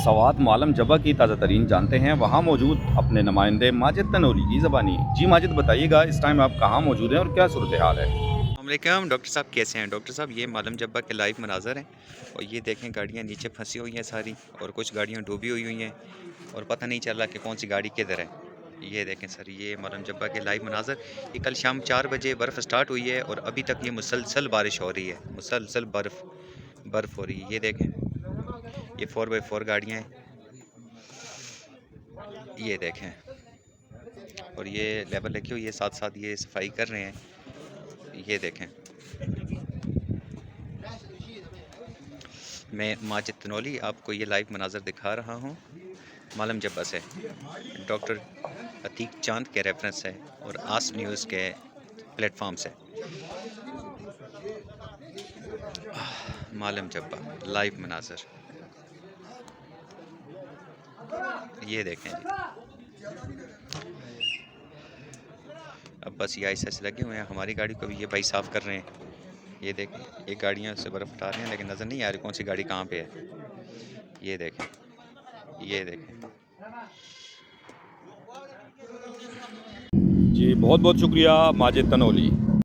सवात मालम जबा की ताज़ा तरीन जानते हैं, वहाँ मौजूद अपने नुमाइंदे माजिद तनोली की ज़बानी। जी माजिद, बताइएगा इस टाइम आप कहाँ मौजूद हैं और क्या सूरत हाल है? अस्सलामुअलैकुम डॉक्टर साहब, कैसे हैं डॉक्टर साहब? ये मालम जब्बा के लाइव मनाज़र हैं और ये देखें गाड़ियाँ नीचे फंसी हुई हैं सारी, और कुछ गाड़ियाँ डूबी हुई हैं और पता नहीं चल रहा कि कौन सी गाड़ी किधर है। ये देखें सर, ये मालम जब्बा के लाइव मनाज़र। ये कल शाम 4 बजे बर्फ़ स्टार्ट हुई है और अभी तक ये मुसलसल बारिश हो रही है, मुसलसल बर्फ़ हो रही है। ये देखें, ये 4x4 गाड़ियाँ हैं, ये देखें, और ये लेवल रखी हुई है, साथ साथ ये सफाई कर रहे हैं। ये देखें, मैं माजिद तनोली आपको ये लाइव मनाज़र दिखा रहा हूँ मालम जब्बा से। डॉक्टर अतीक चांद के रेफरेंस है और आस न्यूज़ के प्लेटफॉर्म से। मालम जब्बा लाइव मनाज़र, ये देखें जी। अब बस ये ऐसे लगे हुए हैं, हमारी गाड़ी को भी ये भाई साफ़ कर रहे हैं। ये देखें, ये गाड़ियाँ से बर्फ़ हटा रहे हैं लेकिन नज़र नहीं आ रही कौन सी गाड़ी कहाँ पे है। ये देखें, ये देखें। जी बहुत बहुत शुक्रिया माजिद तनोली।